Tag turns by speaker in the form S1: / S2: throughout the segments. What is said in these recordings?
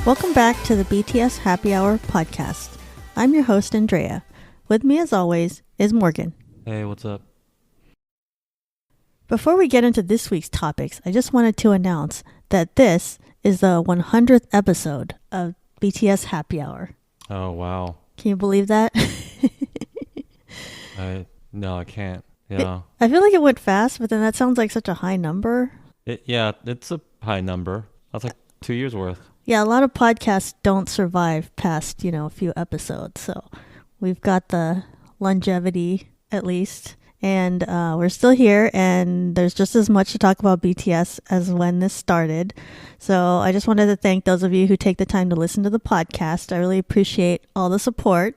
S1: Welcome back to the BTS Happy Hour podcast. I'm your host, Andrea. With me, as always, is Morgan.
S2: Hey, what's up?
S1: Before we get into this week's topics, I just wanted to announce that this is the 100th episode of BTS Happy Hour.
S2: Oh, wow.
S1: Can you believe that?
S2: No, I can't. Yeah.
S1: I feel like it went fast, but then that sounds like such a high number.
S2: It's a high number. That's like 2 years worth.
S1: Yeah, a lot of podcasts don't survive past, a few episodes. So we've got the longevity, at least. And we're still here, and there's just as much to talk about BTS as when this started. So I just wanted to thank those of you who take the time to listen to the podcast. I really appreciate all the support.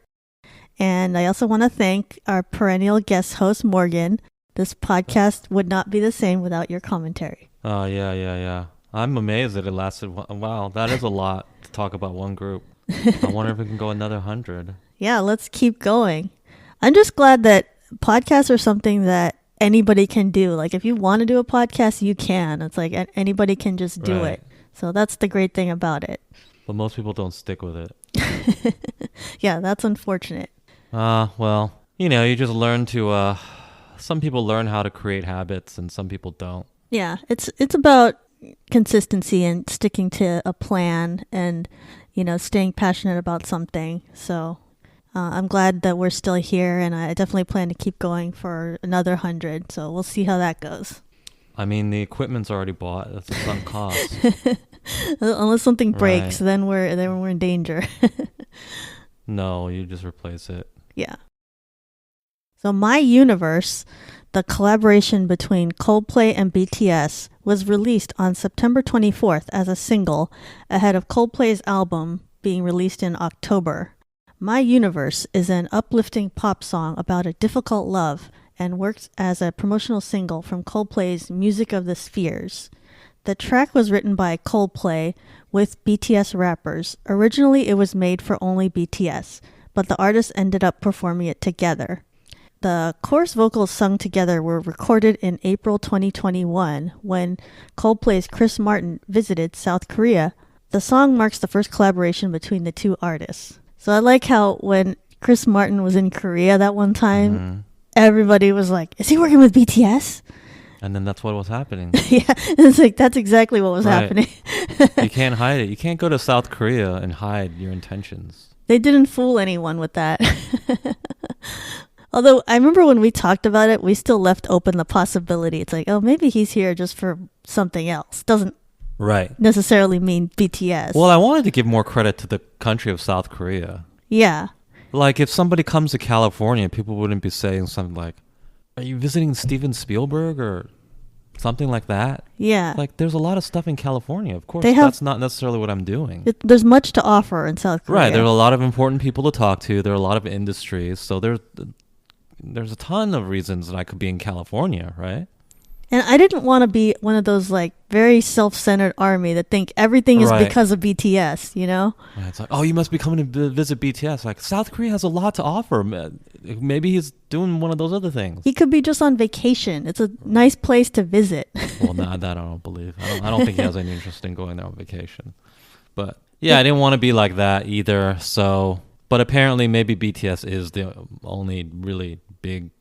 S1: And I also want to thank our perennial guest host, Morgan. This podcast would not be the same without your commentary.
S2: Oh, yeah. I'm amazed that it lasted. Wow, that is a lot to talk about one group. I wonder if we can go another 100.
S1: Yeah, let's keep going. I'm just glad that podcasts are something that anybody can do. Like, if you want to do a podcast, you can. It's like anybody can just do it. So that's the great thing about it.
S2: But most people don't stick with it.
S1: Yeah, that's unfortunate.
S2: Well, you just learn to, some people learn how to create habits and some people don't.
S1: Yeah, it's about consistency and sticking to a plan and, staying passionate about something. So I'm glad that we're still here, and I definitely plan to keep going for another 100. So we'll see how that goes.
S2: I mean, the equipment's already bought. That's a sunk cost.
S1: Unless something breaks, then we're in danger.
S2: No, you just replace it.
S1: Yeah. So My Universe, the collaboration between Coldplay and BTS, was released on September 24th as a single ahead of Coldplay's album being released in October. My Universe is an uplifting pop song about a difficult love and works as a promotional single from Coldplay's Music of the Spheres. The track was written by Coldplay with BTS rappers. Originally, it was made for only BTS, but the artists ended up performing it together. The chorus vocals sung together were recorded in April 2021 when Coldplay's Chris Martin visited South Korea. The song marks the first collaboration between the two artists. So I like how when Chris Martin was in Korea that one time, everybody was like, is he working with BTS?
S2: And then that's what was happening.
S1: Yeah, it's like, that's exactly what was happening.
S2: You can't hide it. You can't go to South Korea and hide your intentions.
S1: They didn't fool anyone with that. Although I remember when we talked about it, we still left open the possibility. It's like, oh, maybe he's here just for something else. Doesn't necessarily mean BTS.
S2: Well, I wanted to give more credit to the country of South Korea.
S1: Yeah.
S2: Like, if somebody comes to California, people wouldn't be saying something like, are you visiting Steven Spielberg or something like that?
S1: Yeah.
S2: Like, there's a lot of stuff in California. Of course, that's not necessarily what I'm doing.
S1: There's much to offer in South Korea.
S2: Right. There's a lot of important people to talk to. There are a lot of industries. So there's a ton of reasons that I could be in California, right?
S1: And I didn't want to be one of those like very self-centered army that think everything is because of BTS, Yeah,
S2: it's like, oh, you must be coming to visit BTS. Like, South Korea has a lot to offer. Maybe he's doing one of those other things.
S1: He could be just on vacation. It's a nice place to visit.
S2: Well, that I don't believe. I don't think he has any interest in going there on vacation. But yeah, I didn't want to be like that either. So, but apparently maybe BTS is the only really big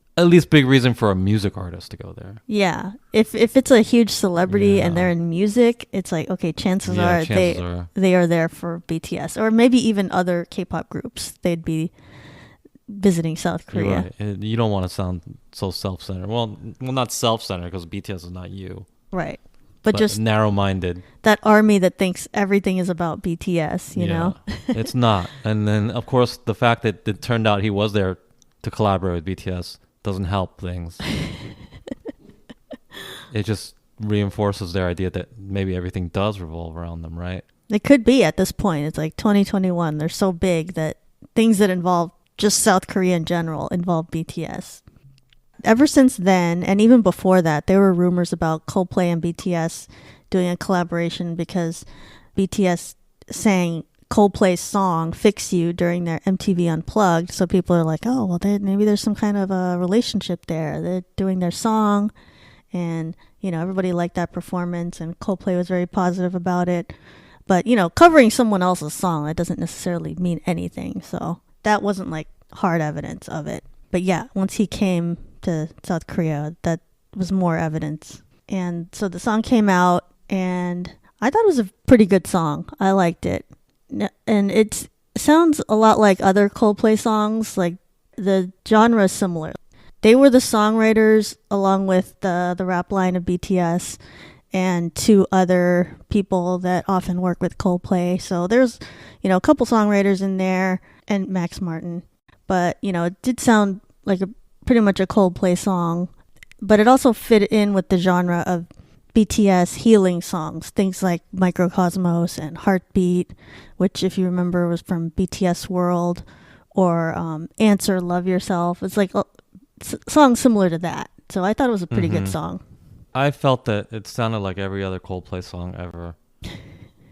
S2: reason for a music artist to go there.
S1: Yeah. If it's a huge celebrity and they're in music, it's like, okay, chances are they are there for BTS. Or maybe even other K-pop groups. They'd be visiting South Korea.
S2: You're right. You don't want to sound so self-centered. Well, not self-centered because BTS is not you.
S1: Right. But just
S2: narrow-minded.
S1: That army that thinks everything is about BTS, you know?
S2: It's not. And then, of course, the fact that it turned out he was there to collaborate with BTS doesn't help things. It just reinforces their idea that maybe everything does revolve around them, right?
S1: It could be at this point. It's like 2021. They're so big that things that involve just South Korea in general involve BTS. Ever since then, and even before that, there were rumors about Coldplay and BTS doing a collaboration because BTS sang Coldplay's song Fix You during their MTV Unplugged. So people are like, oh, well, maybe there's some kind of a relationship there. They're doing their song and, everybody liked that performance and Coldplay was very positive about it. But, covering someone else's song, that doesn't necessarily mean anything. So that wasn't like hard evidence of it. But yeah, once he came to South Korea, that was more evidence. And so the song came out, and I thought it was a pretty good song. I liked it. And it sounds a lot like other Coldplay songs. Like, the genre is similar. They were the songwriters along with the rap line of BTS and two other people that often work with Coldplay. So there's, a couple songwriters in there and Max Martin. But, it did sound like pretty much a Coldplay song. But it also fit in with the genre of BTS healing songs. Things like Microcosmos and Heartbeat, which, if you remember, was from BTS World. Or Answer, Love Yourself. It's like songs similar to that. So I thought it was a pretty good song.
S2: I felt that it sounded like every other Coldplay song ever,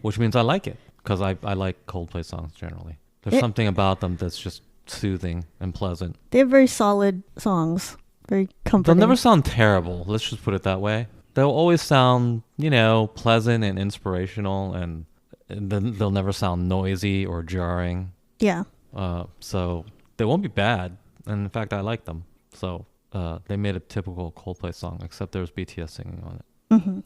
S2: which means I like it because I like Coldplay songs generally. There's something about them that's just soothing and pleasant.
S1: They have very solid songs, very comforting.
S2: They'll never sound terrible. Let's just put it that way. They'll always sound, pleasant and inspirational, and then they'll never sound noisy or jarring.
S1: Yeah.
S2: So they won't be bad. And in fact, I like them. So they made a typical Coldplay song, except there was BTS singing on it.
S1: Mm-hmm.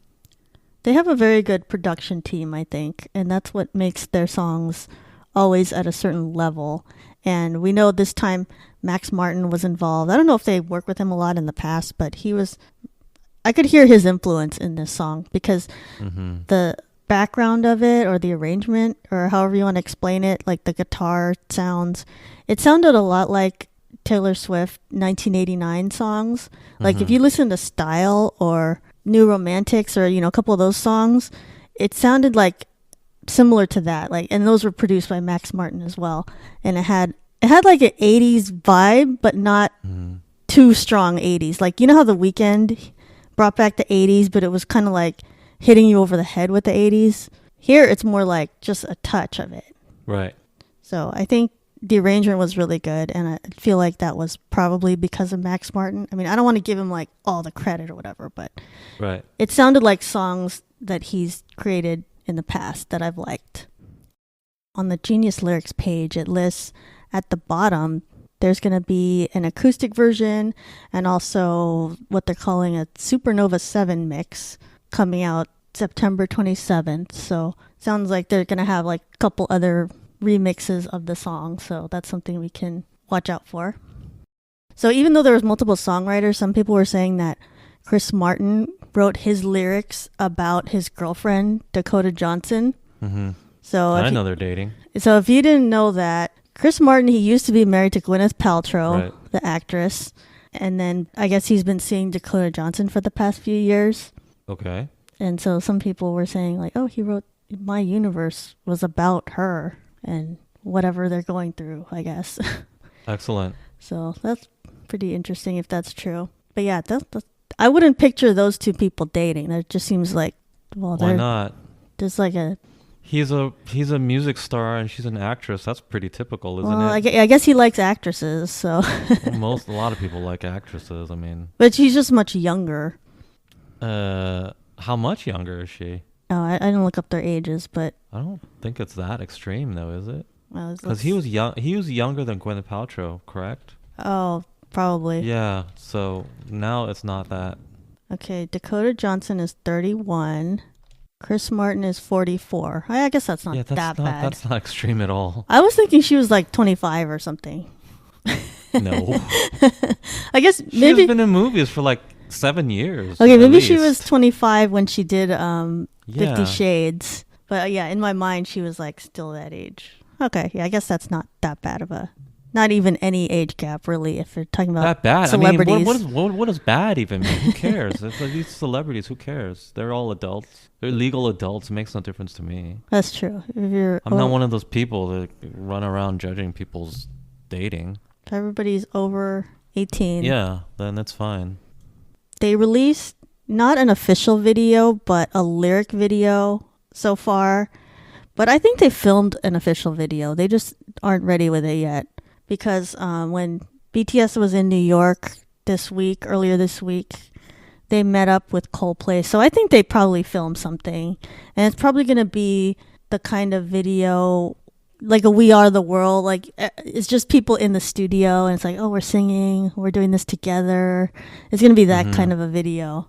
S1: They have a very good production team, I think. And that's what makes their songs always at a certain level. And we know this time Max Martin was involved. I don't know if they worked with him a lot in the past, but I could hear his influence in this song because the background of it, or the arrangement, or however you want to explain it, like the guitar sounds, it sounded a lot like Taylor Swift 1989 songs. Like if you listen to Style or New Romantics or a couple of those songs, it sounded like similar to that. Like, and those were produced by Max Martin as well, and it had like an 80s vibe, but not too strong 80s. Like, how The Weeknd brought back the 80s, but it was kind of like hitting you over the head with the 80s. Here, it's more like just a touch of it.
S2: Right.
S1: So I think the arrangement was really good, and I feel like that was probably because of Max Martin. I mean, I don't want to give him like all the credit or whatever, but
S2: right.
S1: It sounded like songs that he's created in the past that I've liked. On the Genius Lyrics page, it lists at the bottom there's going to be an acoustic version and also what they're calling a Supernova 7 mix coming out September 27th. So sounds like they're going to have like a couple other remixes of the song. So that's something we can watch out for. So even though there was multiple songwriters, some people were saying that Chris Martin wrote his lyrics about his girlfriend, Dakota Johnson.
S2: Mm-hmm.
S1: So
S2: I know they're dating.
S1: So if you didn't know that, Chris Martin, he used to be married to Gwyneth Paltrow,
S2: right,
S1: the actress. And then I guess he's been seeing Dakota Johnson for the past few years.
S2: Okay.
S1: And so some people were saying like, oh, he wrote My Universe was about her and whatever they're going through, I guess.
S2: Excellent.
S1: So that's pretty interesting if that's true. But yeah, I wouldn't picture those two people dating. That just seems like, well,
S2: why not?
S1: There's like a...
S2: He's a music star and she's an actress. That's pretty typical, isn't it?
S1: I guess he likes actresses, so...
S2: A lot of people like actresses, I mean...
S1: But she's just much younger.
S2: How much younger is she?
S1: Oh, I didn't look up their ages, but...
S2: I don't think it's that extreme, though, is it?
S1: Well,
S2: because he was young. He was younger than Gwyneth Paltrow, correct?
S1: Oh, probably.
S2: Yeah, so now it's not that.
S1: Okay, Dakota Johnson is 31. Chris Martin is 44. I guess that's not that bad.
S2: That's not extreme at all.
S1: I was thinking she was like 25 or something.
S2: No.
S1: I guess maybe...
S2: She's been in movies for like 7 years.
S1: Okay, maybe she was 25 when she did 50 Shades. But yeah, in my mind, she was like still that age. Okay, yeah, I guess that's not that bad of a... Not even any age gap, really, if you're talking about that bad. Celebrities.
S2: I mean, what does bad even mean? Who cares? It's like these celebrities, who cares? They're all adults. They're legal adults. It makes no difference to me.
S1: That's true. I'm
S2: not one of those people that run around judging people's dating.
S1: If everybody's over 18.
S2: Yeah, then that's fine.
S1: They released not an official video, but a lyric video so far. But I think they filmed an official video. They just aren't ready with it yet. Because when BTS was in New York earlier this week, they met up with Coldplay. So I think they probably filmed something. And it's probably going to be the kind of video like a We Are the World. Like it's just people in the studio, and it's like, oh, we're singing, we're doing this together. It's gonna be that kind of a video.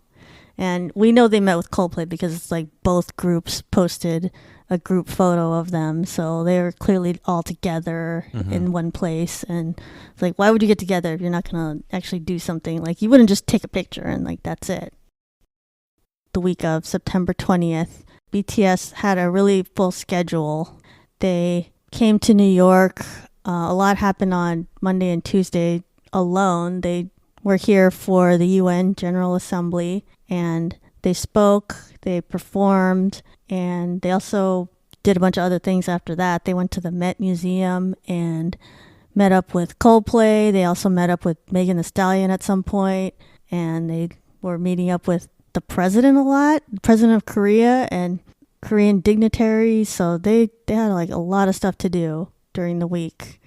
S1: And we know they met with Coldplay because it's like both groups posted a group photo of them. So they were clearly all together in one place. And it's like, why would you get together if you're not going to actually do something? Like, you wouldn't just take a picture and like, that's it. The week of September 20th, BTS had a really full schedule. They came to New York. A lot happened on Monday and Tuesday alone. They were here for the UN General Assembly. And they spoke, they performed, and they also did a bunch of other things after that. They went to the Met Museum and met up with Coldplay. They also met up with Megan Thee Stallion at some point, and they were meeting up with the president a lot, the president of Korea and Korean dignitaries. So they had like a lot of stuff to do during the week.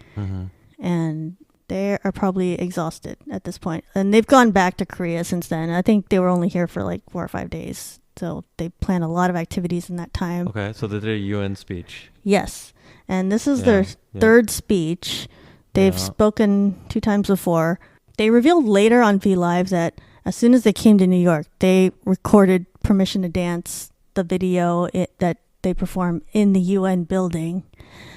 S1: And they are probably exhausted at this point. And they've gone back to Korea since then. I think they were only here for like 4 or 5 days. So they planned a lot of activities in that time.
S2: Okay, so they did a UN speech.
S1: Yes. And this is their third speech. They've spoken 2 times before. They revealed later on V Live that as soon as they came to New York, they recorded Permission to Dance, the video that they performed in the UN building.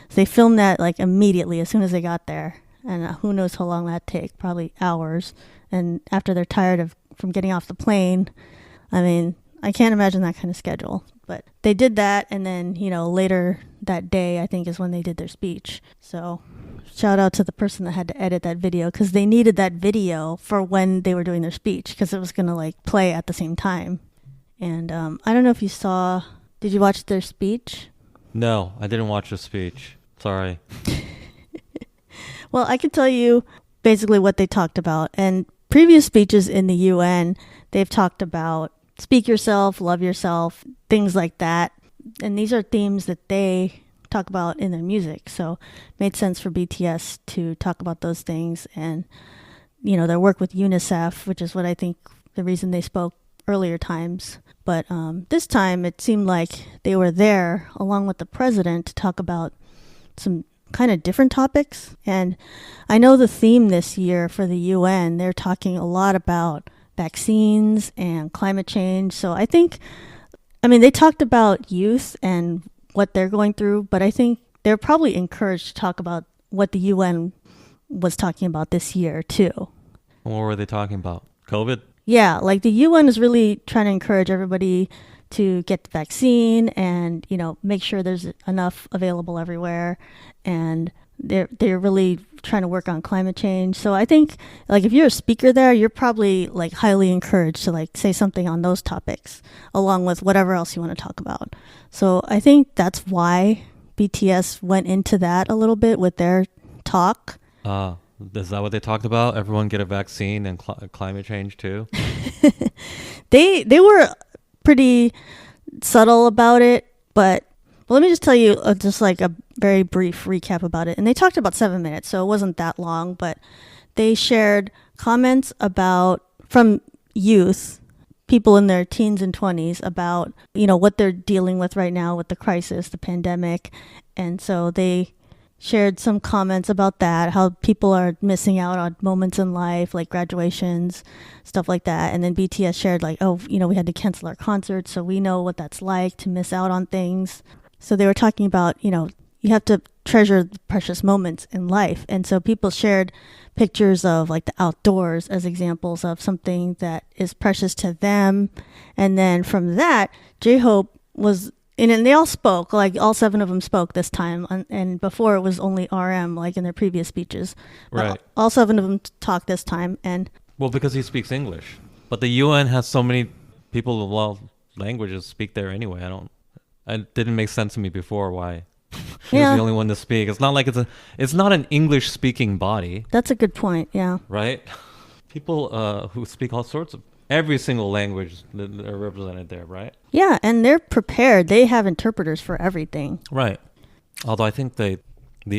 S1: So they filmed that like immediately as soon as they got there. And who knows how long that take, probably hours. And after they're tired from getting off the plane, I mean, I can't imagine that kind of schedule. But they did that, and then, later that day, I think, is when they did their speech. So shout out to the person that had to edit that video, because they needed that video for when they were doing their speech, because it was going to, like, play at the same time. And I don't know if you saw, did you watch their speech?
S2: No, I didn't watch the speech. Sorry.
S1: Well, I can tell you basically what they talked about. And previous speeches in the UN, they've talked about speak yourself, love yourself, things like that. And these are themes that they talk about in their music. So it made sense for BTS to talk about those things. And, their work with UNICEF, which is what I think the reason they spoke earlier times. But this time it seemed like they were there along with the president to talk about some kind of different topics. And I know the theme this year for the UN, they're talking a lot about vaccines and climate change. So they talked about youth and what they're going through, but I think they're probably encouraged to talk about what the UN was talking about this year too.
S2: What were they talking about? COVID?
S1: Yeah, like the UN is really trying to encourage everybody to get the vaccine and, make sure there's enough available everywhere. And they're really trying to work on climate change. So I think, like, if you're a speaker there, you're probably, like, highly encouraged to, like, say something on those topics, along with whatever else you want to talk about. So I think that's why BTS went into that a little bit with their talk.
S2: Is that what they talked about? Everyone get a vaccine and climate change too?
S1: They were pretty subtle about it, but let me just tell you just like a very brief recap about it. And they talked about 7 minutes, so it wasn't that long, but they shared comments from youth, people in their teens and 20s, about, what they're dealing with right now with the crisis, the pandemic. And so they shared some comments about that, how people are missing out on moments in life, like graduations, stuff like that. And then BTS shared like, we had to cancel our concerts, so we know what that's like to miss out on things. So they were talking about, you have to treasure the precious moments in life. And so people shared pictures of like the outdoors as examples of something that is precious to them. And then from that, J-Hope was and they all spoke, like all 7 of them spoke this time. And before it was only RM, like in their previous speeches.
S2: Right.
S1: All 7 of them talked this time.
S2: Well, because he speaks English. But the UN has so many people of all languages speak there anyway. It didn't make sense to me before why he was the only one to speak. It's not like it's not an English speaking body.
S1: That's a good point, yeah.
S2: Right? People who speak all sorts of every single language that are represented there, right?
S1: Yeah, and they're prepared. They have interpreters for everything.
S2: Right. Although I think the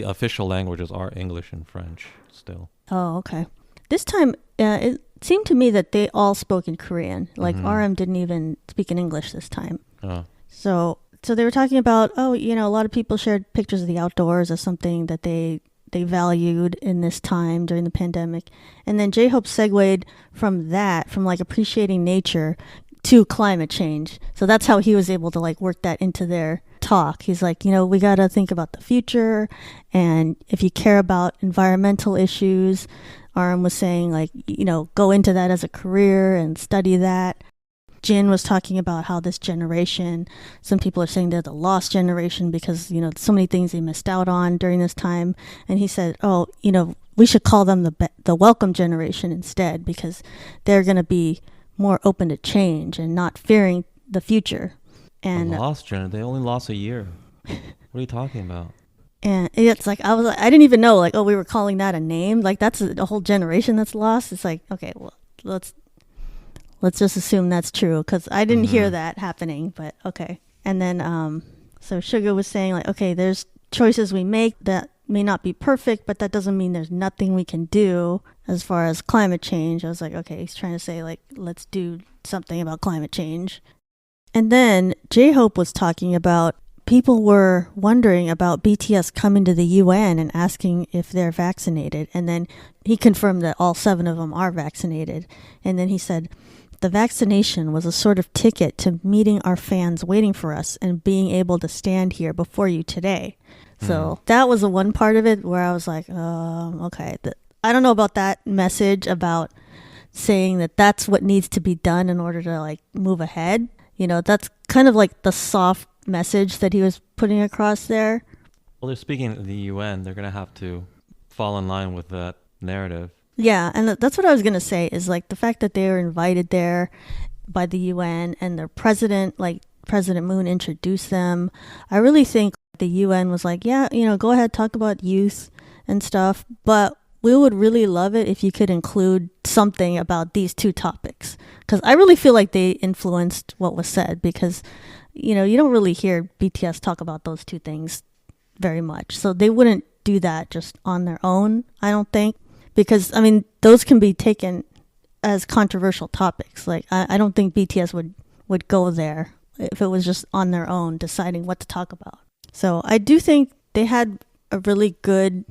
S2: official languages are English and French still.
S1: Oh, okay. This time, it seemed to me that they all spoke in Korean. Like RM didn't even speak in English this time.
S2: Oh.
S1: So So they were talking about, a lot of people shared pictures of the outdoors as something that they valued in this time during the pandemic. And then J-Hope segued from that, from like appreciating nature to climate change. So that's how he was able to like work that into their talk. He's like, we got to think about the future. And if you care about environmental issues, RM was saying like, go into that as a career and study that. Jin was talking about how this generation, some people are saying they're the lost generation because, so many things they missed out on during this time. And he said, we should call them the welcome generation instead because they're going to be more open to change and not fearing the future. And
S2: the lost generation, they only lost a year. What are you talking about?
S1: And it's like, I didn't even know, like, we were calling that a name. Like, that's a whole generation that's lost. It's like, okay, well, let's just assume that's true because I didn't hear that happening, but okay. And then, so Suga was saying like, okay, there's choices we make that may not be perfect, but that doesn't mean there's nothing we can do as far as climate change. I was like, okay, he's trying to say like, let's do something about climate change. And then J-Hope was talking about people were wondering about BTS coming to the UN and asking if they're vaccinated. And then he confirmed that all 7 of them are vaccinated. And then he said, the vaccination was a sort of ticket to meeting our fans waiting for us and being able to stand here before you today. So that was the one part of it where I was like, okay. I don't know about that message about saying that that's what needs to be done in order to like move ahead. That's kind of like the soft message that he was putting across there.
S2: Well, they're speaking at the UN. They're going to have to fall in line with that narrative.
S1: Yeah, and that's what I was going to say is like the fact that they were invited there by the UN and their president, like President Moon, introduced them. I really think the UN was like, yeah, go ahead, talk about youth and stuff, but we would really love it if you could include something about these 2 topics. Because I really feel like they influenced what was said because, you don't really hear BTS talk about those 2 things very much. So they wouldn't do that just on their own, I don't think. Because, those can be taken as controversial topics. Like, I don't think BTS would go there if it was just on their own deciding what to talk about. So I do think they had a really good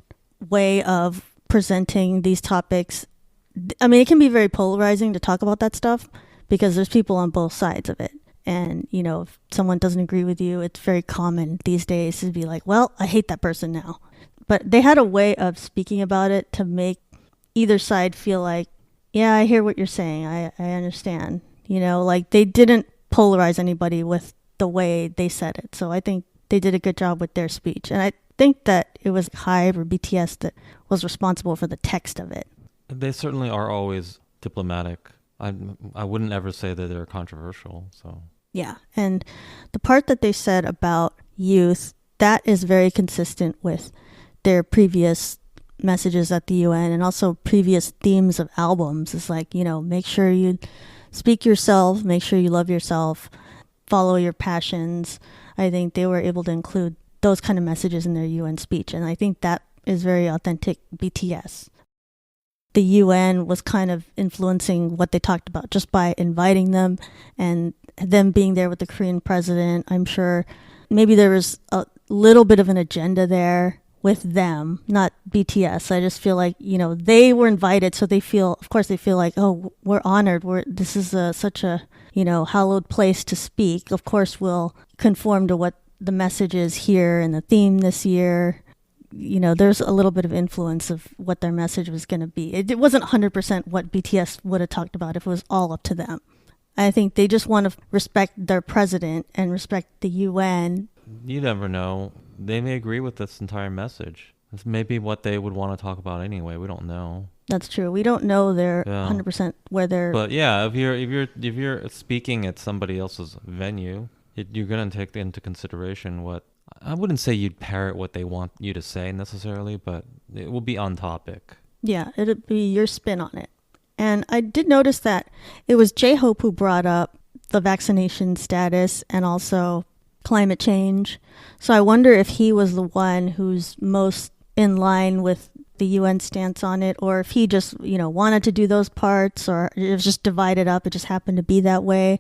S1: way of presenting these topics. It can be very polarizing to talk about that stuff because there's people on both sides of it. And, if someone doesn't agree with you, it's very common these days to be like, well, I hate that person now. But they had a way of speaking about it to make either side feel like, yeah, I hear what you're saying. I understand. Like they didn't polarize anybody with the way they said it. So I think they did a good job with their speech. And I think that it was HYBE or BTS that was responsible for the text of it.
S2: They certainly are always diplomatic. I wouldn't ever say that they're controversial. So
S1: yeah. And the part that they said about youth, that is very consistent with their previous messages at the UN and also previous themes of albums. It's like, make sure you speak yourself, make sure you love yourself, follow your passions. I think they were able to include those kind of messages in their UN speech. And I think that is very authentic BTS. The UN was kind of influencing what they talked about just by inviting them and them being there with the Korean president. I'm sure maybe there was a little bit of an agenda there with them, not BTS. I just feel like, they were invited, so they feel like, oh, we're honored. This is such a, hallowed place to speak. Of course, we'll conform to what the message is here and the theme this year. There's a little bit of influence of what their message was going to be. It wasn't 100% what BTS would have talked about if it was all up to them. I think they just want to respect their president and respect the UN.
S2: You never know. They may agree with this entire message. It's maybe what they would want to talk about anyway. We don't know.
S1: That's true. We don't know they're 100% where they're.
S2: But yeah, if you're speaking at somebody else's venue, you're gonna take into consideration what. I wouldn't say you'd parrot what they want you to say necessarily, but it will be on topic.
S1: Yeah, it'll be your spin on it. And I did notice that it was J-Hope who brought up the vaccination status and also climate change. So I wonder if he was the one who's most in line with the UN stance on it, or if he just, wanted to do those parts, or it was just divided up. It just happened to be that way.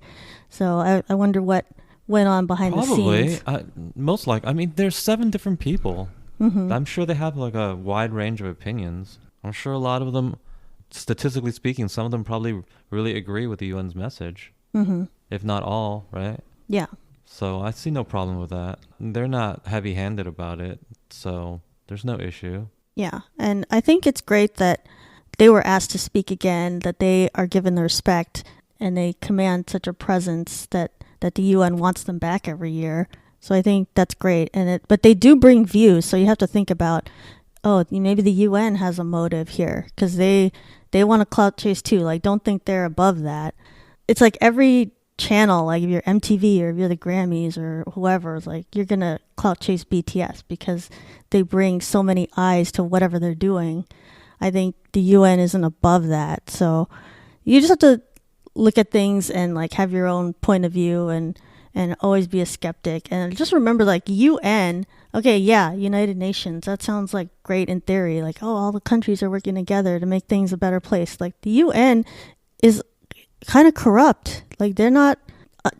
S1: So I wonder what went on behind the
S2: Probably.
S1: scenes.
S2: Most like, I mean, there's 7 different people.
S1: Mm-hmm.
S2: I'm sure they have like a wide range of opinions. I'm sure a lot of them, statistically speaking, some of them probably really agree with the UN's message,
S1: Mm-hmm.
S2: if not all, right?
S1: Yeah.
S2: So I see no problem with that. They're not heavy-handed about it, so there's no issue.
S1: Yeah. And I think it's great that they were asked to speak again, that they are given the respect and they command such a presence that the UN wants them back every year. So I think that's great. But they do bring views, so you have to think about, oh, maybe the UN has a motive here because they want to clout chase too. Like, don't think they're above that. It's like every channel, like if you're MTV or if you're the Grammys or whoever, it's like you're gonna clout chase BTS because they bring so many eyes to whatever they're doing. I think the UN isn't above that. So you just have to look at things and like have your own point of view and always be a skeptic. And just remember, like, UN, okay, yeah, United Nations, that sounds like great in theory. Like, oh, all the countries are working together to make things a better place. Like, the UN is kind of corrupt. Like, they're not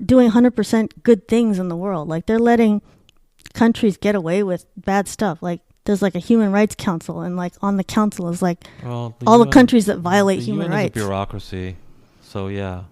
S1: doing 100% good things in the world. Like, they're letting countries get away with bad stuff. Like, there's like a human rights council, and like on the council is like all the countries that violate human rights.
S2: Is a bureaucracy, so yeah,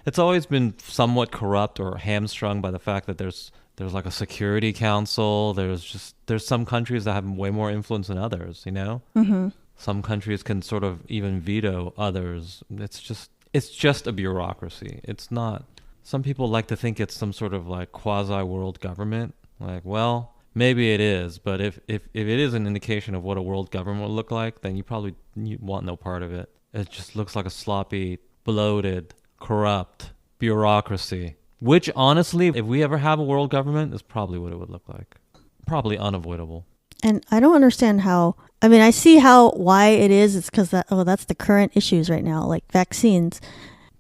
S2: it's always been somewhat corrupt or hamstrung by the fact that there's like a security council. There's some countries that have way more influence than others.
S1: Mm-hmm.
S2: Some countries can sort of even veto others. It's just a bureaucracy. It's not. Some people like to think it's some sort of like quasi world government. Like, well, maybe it is, but if it is an indication of what a world government would look like, then you want no part of it. It just looks like a sloppy, bloated, corrupt bureaucracy. Which, honestly, if we ever have a world government, is probably what it would look like. Probably unavoidable.
S1: And I don't understand how. I mean, I see why it is. It's because that's the current issues right now, like vaccines.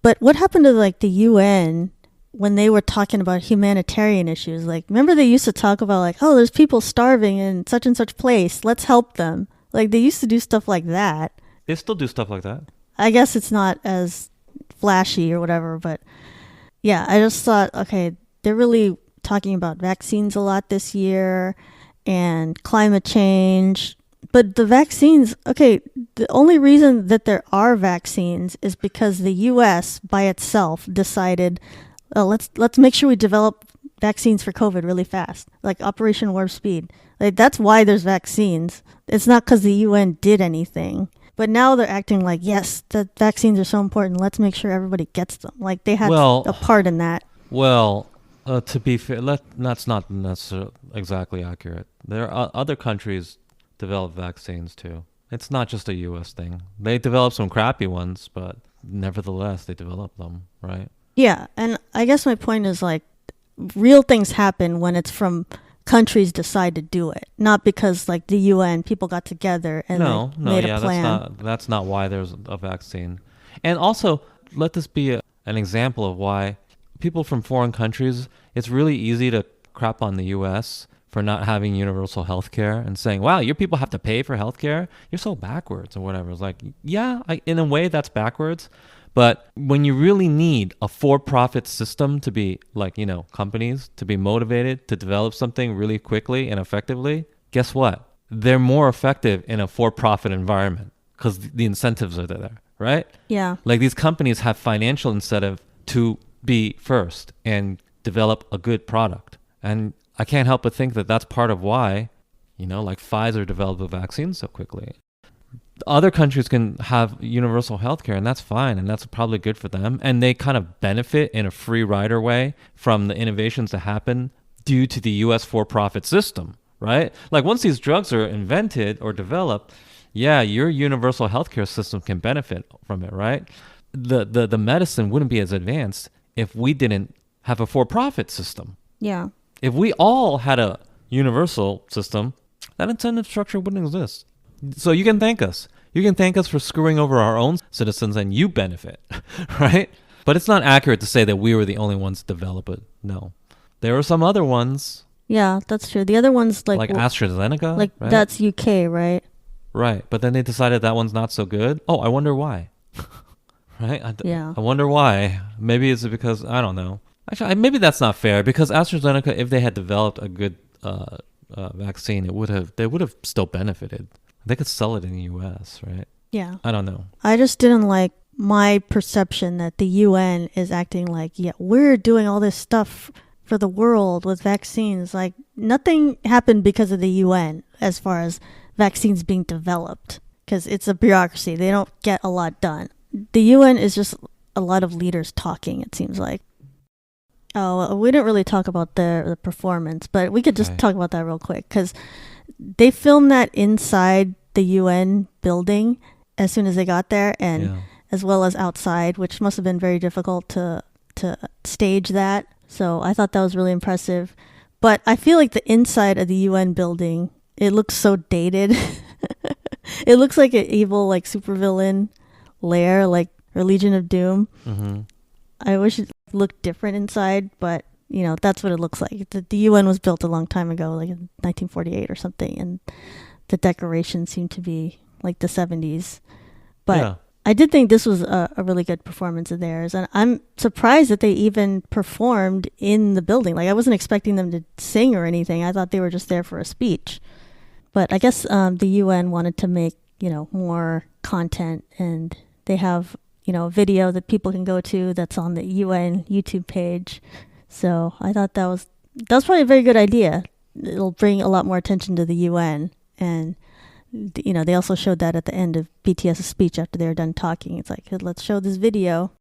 S1: But what happened to like the UN when they were talking about humanitarian issues? Like, remember they used to talk about like, oh, there's people starving in such and such place. Let's help them. Like, they used to do stuff like that.
S2: They still do stuff like that.
S1: I guess it's not as flashy or whatever, but yeah, I just thought, okay, they're really talking about vaccines a lot this year and climate change. But the vaccines, okay, the only reason that there are vaccines is because the US by itself decided, let's make sure we develop vaccines for COVID really fast, like Operation Warp Speed. Like, that's why there's vaccines. It's not because the UN did anything. But now they're acting like, yes, the vaccines are so important. Let's make sure everybody gets them. Like, they had a part in that.
S2: Well, to be fair, that's not necessarily exactly accurate. There are other countries develop vaccines too. It's not just a U.S. thing. They develop some crappy ones, but nevertheless, they develop them, right?
S1: Yeah, and I guess my point is, like, real things happen when it's from countries decide to do it, not because like the UN people got together and made a plan.
S2: That's not why there's a vaccine. And also, let this be an example of why people from foreign countries, it's really easy to crap on the US for not having universal health care and saying, wow, your people have to pay for health care? You're so backwards or whatever. It's like, yeah, in a way that's backwards. But when you really need a for-profit system to be like, companies to be motivated to develop something really quickly and effectively, guess what? They're more effective in a for-profit environment because the incentives are there, right?
S1: Yeah.
S2: Like, these companies have financial incentive to be first and develop a good product. And I can't help but think that that's part of why, like Pfizer developed a vaccine so quickly. Other countries can have universal healthcare, and that's fine, and that's probably good for them. And they kind of benefit in a free rider way from the innovations that happen due to the U.S. for-profit system, right? Like, once these drugs are invented or developed, yeah, your universal healthcare system can benefit from it, right? The medicine wouldn't be as advanced if we didn't have a for-profit system.
S1: Yeah.
S2: If we all had a universal system, that incentive structure wouldn't exist. So you can thank us. You can thank us for screwing over our own citizens and you benefit, right? But it's not accurate to say that we were the only ones to develop it. No. There were some other ones.
S1: Yeah, that's true. The other ones like
S2: AstraZeneca.
S1: Like,
S2: right?
S1: That's UK, right?
S2: Right. But then they decided that one's not so good. Oh, I wonder why. Right?
S1: Yeah.
S2: I wonder why. Maybe it's because, I don't know. Actually, maybe that's not fair because AstraZeneca, if they had developed a good vaccine, they would have still benefited. They could sell it in the U.S., right?
S1: Yeah.
S2: I don't know.
S1: I just didn't like my perception that the UN is acting like, yeah, we're doing all this stuff for the world with vaccines. Like, nothing happened because of the UN as far as vaccines being developed, because it's a bureaucracy. They don't get a lot done. The UN is just a lot of leaders talking, it seems like. Oh, well, we didn't really talk about the performance, but we could just talk about that real quick, because they filmed that inside the UN building as soon as they got there, and as well as outside, which must have been very difficult to stage that. So I thought that was really impressive. But I feel like the inside of the UN building, it looks so dated. It looks like an evil, like, supervillain lair, like, or Legion of Doom.
S2: Mm-hmm.
S1: I wish it looked different inside, but, you know, that's what it looks like. The UN was built a long time ago, like in 1948 or something, and the decorations seem to be like the 70s. But I did think this was a really good performance of theirs, and I'm surprised that they even performed in the building. Like, I wasn't expecting them to sing or anything. I thought they were just there for a speech. But I guess the UN wanted to make, you know, more content, and they have, you know, a video that people can go to that's on the UN YouTube page. So I thought that was probably a very good idea. It'll bring a lot more attention to the UN, and you know, they also showed that at the end of BTS's speech after they were done talking. It's like, let's show this video.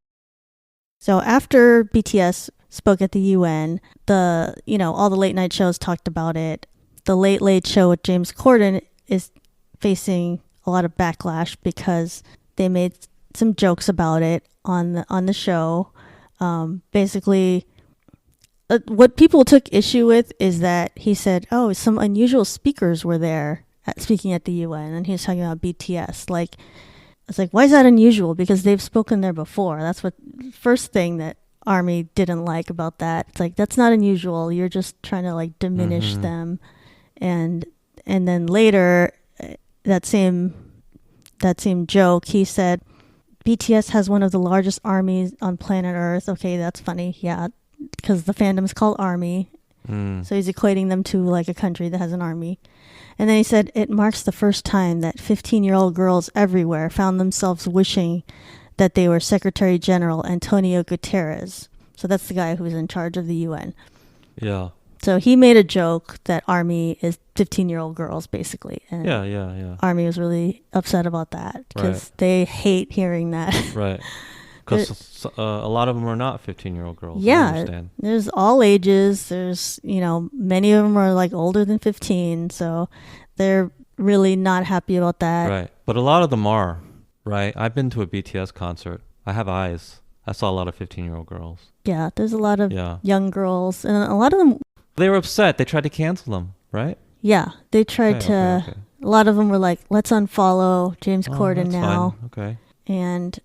S1: So after BTS spoke at the UN, all the late night shows talked about it. The Late Late Show with James Corden is facing a lot of backlash because they made some jokes about it on the show. Basically, what people took issue with is that he said, "Oh, some unusual speakers were there speaking at the UN," and he was talking about BTS. Like, it's like, why is that unusual? Because they've spoken there before. That's what first thing that ARMY didn't like about that. It's like, that's not unusual. You're just trying to, like, diminish them. And then later, that same joke, he said, BTS has one of the largest armies on planet Earth. Okay, that's funny. Yeah, because the fandom's called ARMY. So he's equating them to, like, a country that has an army. And then he said, it marks the first time that 15-year-old girls everywhere found themselves wishing that they were Secretary General Antonio Guterres. So that's the guy who's in charge of the UN.
S2: Yeah.
S1: So he made a joke that ARMY is 15-year-old girls, basically. And
S2: yeah.
S1: ARMY was really upset about that because they hate hearing that.
S2: Right. Because a lot of them are not 15-year-old girls.
S1: Yeah, there's all ages. There's, many of them are like older than 15. So they're really not happy about that.
S2: Right. But a lot of them are, right? I've been to a BTS concert. I have eyes. I saw a lot of 15-year-old girls.
S1: Yeah, there's a lot of young girls. And a lot of them...
S2: They were upset. They tried to cancel them, right?
S1: Yeah, they tried to... Okay. A lot of them were like, let's unfollow James Corden now.
S2: Fine. Okay.
S1: And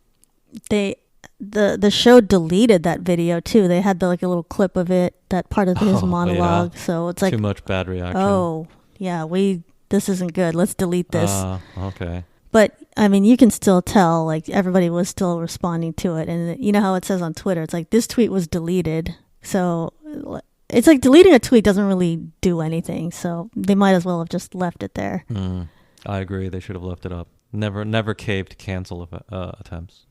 S1: the show deleted that video too. They had a little clip of it, that part of his monologue. Yeah. So it's like...
S2: Too much bad reaction.
S1: Oh, yeah, this isn't good. Let's delete this.
S2: Okay.
S1: But, I mean, you can still tell, like, everybody was still responding to it. And you know how it says on Twitter, it's like, this tweet was deleted. So it's like deleting a tweet doesn't really do anything. So they might as well have just left it there.
S2: I agree. They should have left it up. Never caved to cancel attempts.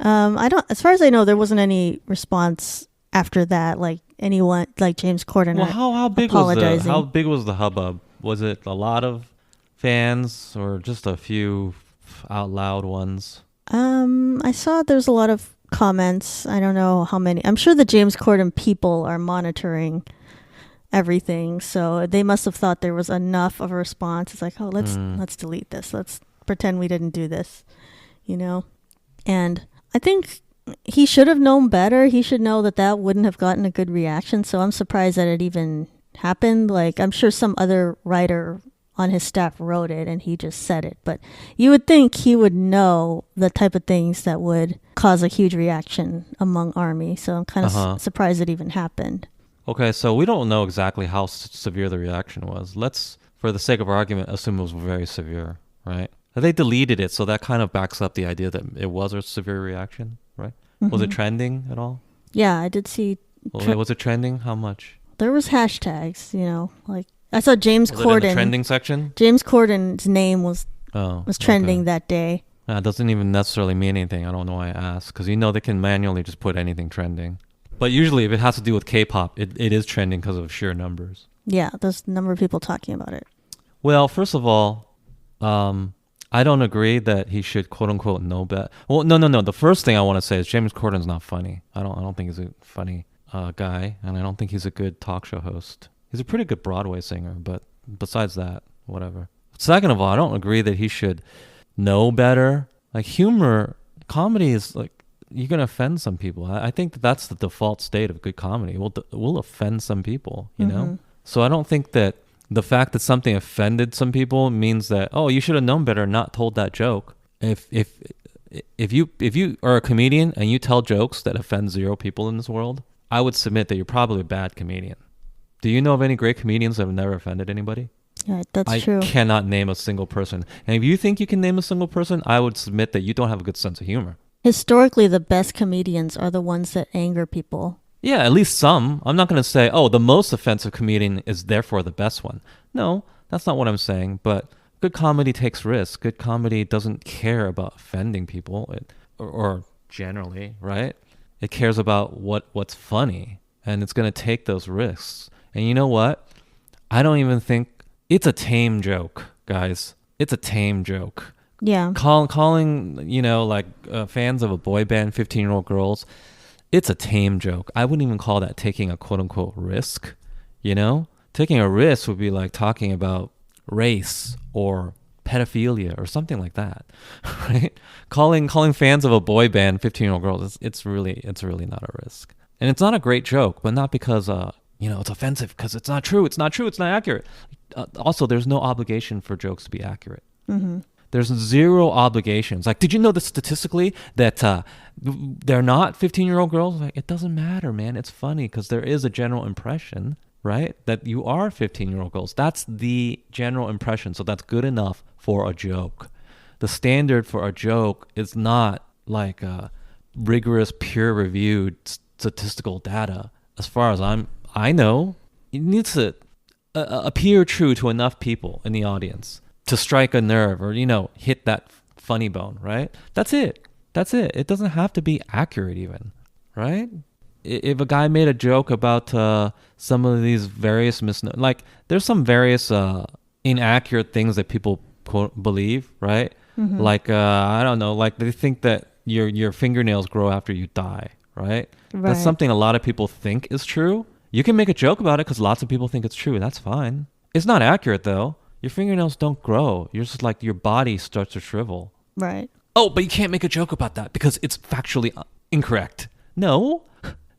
S1: As far as I know, there wasn't any response after that. Like anyone, like James Corden.
S2: Well, how big was the hubbub? Was it a lot of fans or just a few out loud ones?
S1: I saw there's a lot of comments. I don't know how many. I'm sure the James Corden people are monitoring everything, so they must have thought there was enough of a response. It's like, oh, let's delete this. Let's pretend we didn't do this, And I think he should have known better. He should know that wouldn't have gotten a good reaction. So I'm surprised that it even happened. Like, I'm sure some other writer on his staff wrote it and he just said it, but you would think he would know the type of things that would cause a huge reaction among ARMY. So I'm kind of surprised it even happened.
S2: Okay, so we don't know exactly how severe the reaction was. Let's, for the sake of argument, assume it was very severe, right? They deleted it, so that kind of backs up the idea that it was a severe reaction, right? Was it trending at all?
S1: Yeah, I did see.
S2: Well, was it trending? How much?
S1: There was hashtags, like I saw James
S2: Was it in the
S1: Corden.
S2: trending section?
S1: James Corden's name was
S2: Oh,
S1: trending
S2: okay.
S1: that day.
S2: It doesn't even necessarily mean anything. I don't know why I asked. Because they can manually just put anything trending. But usually if it has to do with K-pop, it is trending because of sheer numbers.
S1: Yeah, there's a number of people talking about it.
S2: Well, first of all, I don't agree that he should quote unquote know better. Well, no. The first thing I want to say is James Corden's not funny. I don't think he's a funny guy, and I don't think he's a good talk show host. He's a pretty good Broadway singer, but besides that, whatever. Second of all, I don't agree that he should know better. Like humor, comedy is like you're gonna offend some people. I think that's the default state of good comedy. We'll offend some people, you know. So I don't think that the fact that something offended some people means that you should have known better, not told that joke. If you are a comedian and you tell jokes that offend 0 people in this world, I would submit that you're probably a bad comedian. Do you know of any great comedians that have never offended anybody?
S1: Yeah, that's true.
S2: I cannot name a single person. And if you think you can name a single person, I would submit that you don't have a good sense of humor.
S1: Historically, the best comedians are the ones that anger people.
S2: Yeah, at least some. I'm not going to say, the most offensive comedian is therefore the best one. No, that's not what I'm saying. But good comedy takes risks. Good comedy doesn't care about offending people, or generally, right? It cares about what's funny, and it's going to take those risks. And you know what? I don't even think it's a tame joke, guys. It's a tame joke.
S1: Yeah.
S2: Calling fans of a boy band 15-year-old girls, it's a tame joke. I wouldn't even call that taking a quote-unquote risk, Taking a risk would be like talking about race or pedophilia or something like that, right? Calling fans of a boy band 15-year-old girls, it's really not a risk. And it's not a great joke, but not because it's offensive, because it's not true. It's not accurate. Also, there's no obligation for jokes to be accurate.
S1: Mm-hmm.
S2: There's 0 obligations. Like, did you know that statistically that they're not 15-year-old girls? Like, it doesn't matter, man. It's funny because there is a general impression, right, that you are 15-year-old girls. That's the general impression. So that's good enough for a joke. The standard for a joke is not like rigorous, peer-reviewed statistical data. As far as I know, it needs to appear true to enough people in the audience to strike a nerve or, hit that funny bone, right? That's it. It doesn't have to be accurate even, right? If a guy made a joke about some of these various there's some various inaccurate things that people quote believe, right?
S1: Mm-hmm.
S2: Like, I don't know, like they think that your fingernails grow after you die, right? That's something a lot of people think is true. You can make a joke about it because lots of people think it's true. That's fine. It's not accurate though. Your fingernails don't grow. You're just like your body starts to shrivel.
S1: Right.
S2: Oh, but you can't make a joke about that because it's factually incorrect. No,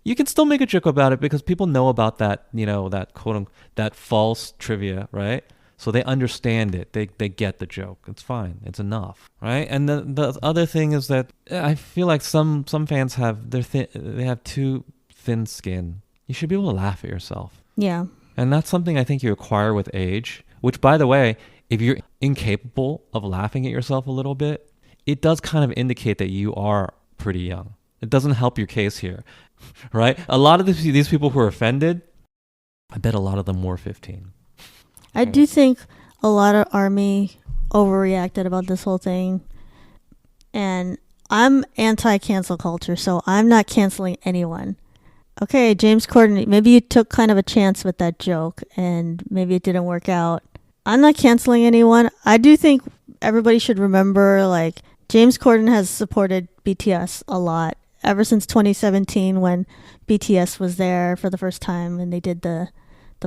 S2: you can still make a joke about it because people know about that, that that false trivia, right? So they understand it. They get the joke. It's fine. It's enough, right? And the other thing is that I feel like some fans have they have too thin skin. You should be able to laugh at yourself.
S1: Yeah.
S2: And that's something I think you acquire with age. Which, by the way, if you're incapable of laughing at yourself a little bit, it does kind of indicate that you are pretty young. It doesn't help your case here, right? A lot of these people who are offended, I bet a lot of them were 15.
S1: I do think a lot of ARMY overreacted about this whole thing. And I'm anti-cancel culture, so I'm not canceling anyone. Okay, James Corden, maybe you took kind of a chance with that joke and maybe it didn't work out. I'm not canceling anyone. I do think everybody should remember, like, James Corden has supported BTS a lot ever since 2017 when BTS was there for the first time and they did the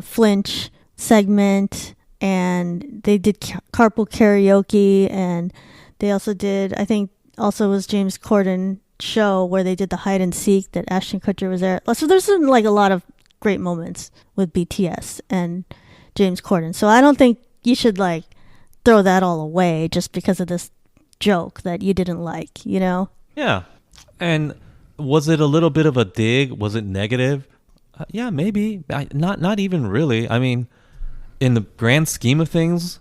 S1: flinch segment and they did carpool karaoke, and they also did, I think also was James Corden show where they did the hide and seek that Ashton Kutcher was there. So there's a lot of great moments with BTS and James Corden. So I don't think you should throw that all away just because of this joke that you didn't like,
S2: Yeah. And was it a little bit of a dig? Was it negative? Yeah, maybe. Not even really. I mean, in the grand scheme of things,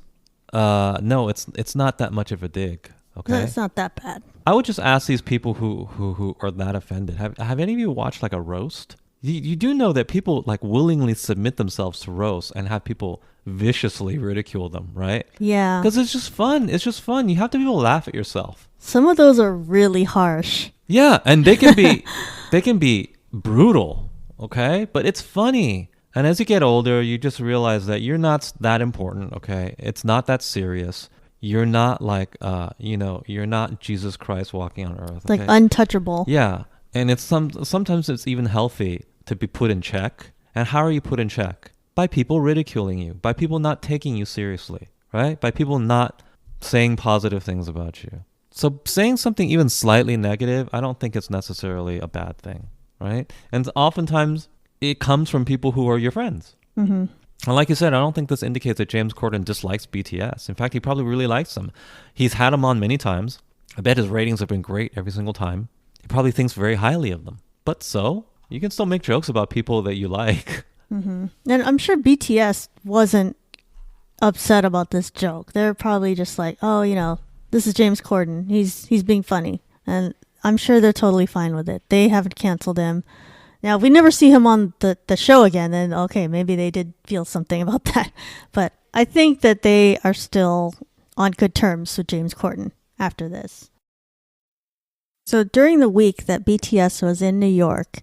S2: no, it's not that much of a dig. Okay.
S1: It's not that bad.
S2: I would just ask these people who are that offended. Have any of you watched like a roast? You do know that people like willingly submit themselves to roasts and have people viciously ridicule them, right?
S1: Yeah.
S2: Because it's just fun. It's just fun. You have to be able to laugh at yourself.
S1: Some of those are really harsh.
S2: Yeah, and they can be brutal, okay? But it's funny. And as you get older, you just realize that you're not that important, okay? It's not that serious. You're not like you're not Jesus Christ walking on earth.
S1: Like
S2: Okay?
S1: untouchable.
S2: Yeah. And it's sometimes it's even healthy to be put in check. And how are you put in check? By people ridiculing you, by people not taking you seriously, right? By people not saying positive things about you. So saying something even slightly negative, I don't think it's necessarily a bad thing, right? And oftentimes it comes from people who are your friends.
S1: Mm-hmm.
S2: And like you said, I don't think this indicates that James Corden dislikes BTS. In fact, he probably really likes them. He's had them on many times. I bet his ratings have been great every single time. He probably thinks very highly of them. But so, you can still make jokes about people that you like.
S1: Mm-hmm. And I'm sure BTS wasn't upset about this joke. They're probably just like, oh, this is James Corden. He's being funny. And I'm sure they're totally fine with it. They haven't canceled him. Now, if we never see him on the show again, then okay, maybe they did feel something about that. But I think that they are still on good terms with James Corden after this. So during the week that BTS was in New York,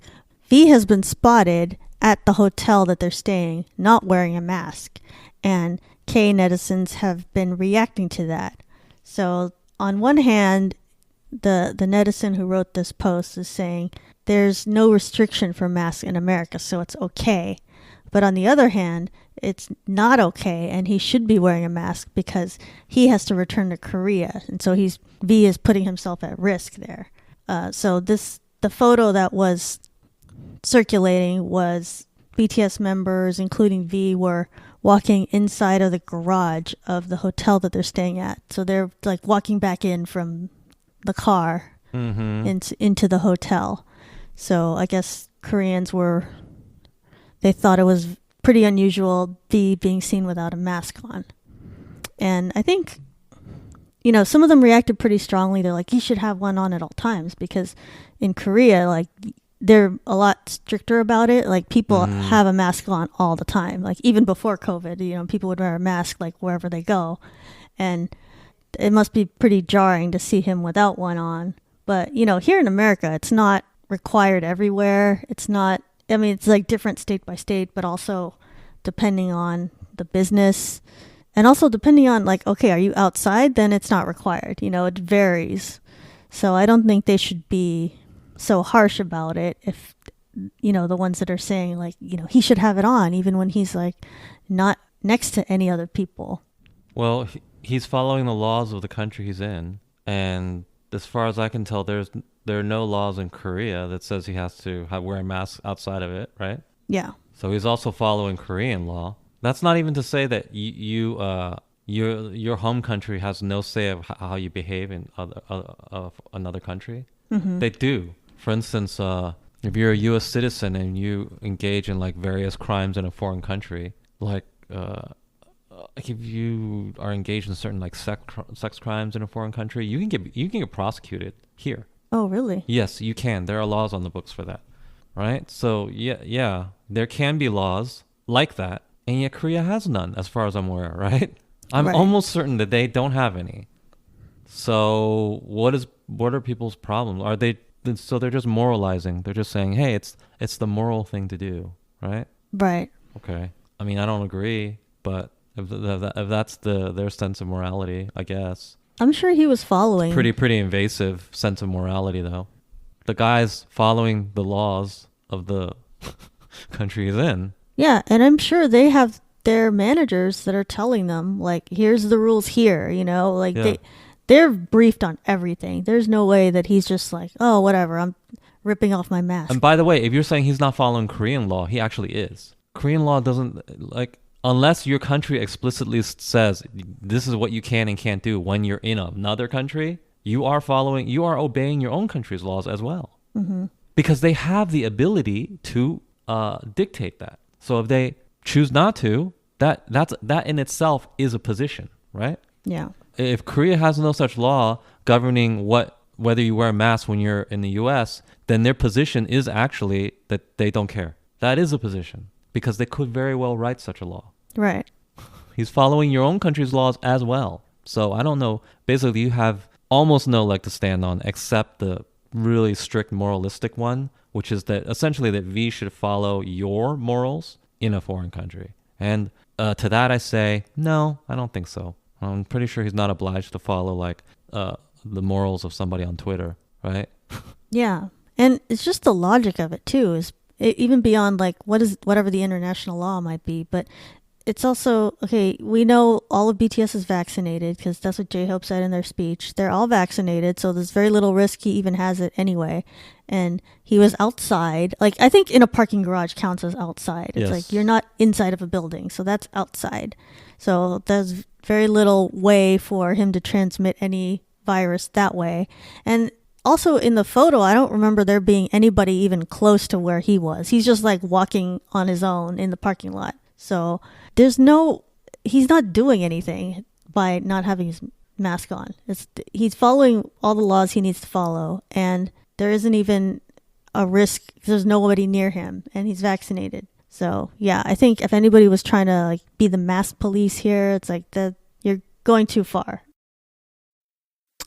S1: V has been spotted at the hotel that they're staying not wearing a mask. And K netizens have been reacting to that. So on one hand, the netizen who wrote this post is saying there's no restriction for masks in America, so it's okay. But on the other hand, it's not okay, and he should be wearing a mask because he has to return to Korea, and so V is putting himself at risk there. So the photo that was circulating was BTS members, including V, were walking inside of the garage of the hotel that they're staying at. So they're like walking back in from the car into the hotel. So I guess Koreans they thought it was pretty unusual, V being seen without a mask on. And I think, some of them reacted pretty strongly. They're like, you should have one on at all times, because in Korea, like, they're a lot stricter about it. Like, people have a mask on all the time. Like, even before COVID, people would wear a mask like wherever they go. And it must be pretty jarring to see him without one on. But, here in America, it's not required everywhere. It's not, it's like different state by state, but also depending on the business. And also depending on, like, okay, are you outside? Then it's not required. It varies. So I don't think they should be so harsh about it if, the ones that are saying, like, he should have it on even when he's, like, not next to any other people.
S2: Well, he's following the laws of the country he's in. And as far as I can tell, there are no laws in Korea that says he has to wear a mask outside of it, right?
S1: Yeah.
S2: So he's also following Korean law. That's not even to say that your home country has no say of how you behave in another country. Mm-hmm. They do. For instance, if you're a U.S. citizen and you engage in like various crimes in a foreign country, like if you are engaged in certain like sex crimes in a foreign country, you can get prosecuted here.
S1: Oh, really?
S2: Yes, you can. There are laws on the books for that, right? So yeah, there can be laws like that, and yet Korea has none, as far as I'm aware, right? I'm almost certain that they don't have any. So what are people's problems? So they're just moralizing. They're just saying, hey, it's the moral thing to do, right?
S1: Right.
S2: Okay. I mean, I don't agree, but if that's their sense of morality, I guess.
S1: I'm sure he was following.
S2: Pretty invasive sense of morality, though. The guy's following the laws of the country he's in.
S1: Yeah, and I'm sure they have their managers that are telling them, like, here's the rules here, like they're briefed on everything. There's no way that he's just like, oh, whatever, I'm ripping off my mask.
S2: And by the way, if you're saying he's not following Korean law, he actually is. Korean law doesn't, like, unless your country explicitly says this is what you can and can't do when you're in another country, you are obeying your own country's laws as well. Mm-hmm. Because they have the ability to dictate that. So if they choose not to, that in itself is a position, right?
S1: Yeah.
S2: if Korea has no such law governing whether you wear a mask when you're in the US, then their position is actually that they don't care. That is a position because they could very well write such a law.
S1: Right.
S2: He's following your own country's laws as well. So I don't know. Basically, you have almost no leg to stand on except the really strict moralistic one, which is that essentially that V should follow your morals in a foreign country. And to that I say, no, I don't think so. I'm pretty sure he's not obliged to follow like the morals of somebody on Twitter, right?
S1: Yeah. And it's just the logic of it too, is even beyond like whatever the international law might be, but it's also, okay, we know all of BTS is vaccinated because that's what J-Hope said in their speech. They're all vaccinated, so there's very little risk he even has it anyway. And he was outside. Like, I think in a parking garage counts as outside. It's
S2: Yes.
S1: like you're not inside of a building, so that's outside. So there's very little way for him to transmit any virus that way. And also in the photo, I don't remember there being anybody even close to where he was. He's just like walking on his own in the parking lot. So he's not doing anything by not having his mask on. He's following all the laws he needs to follow, and there isn't even a risk. There's nobody near him, and he's vaccinated. So yeah, I think if anybody was trying to like be the mask police here, it's like that you're going too far.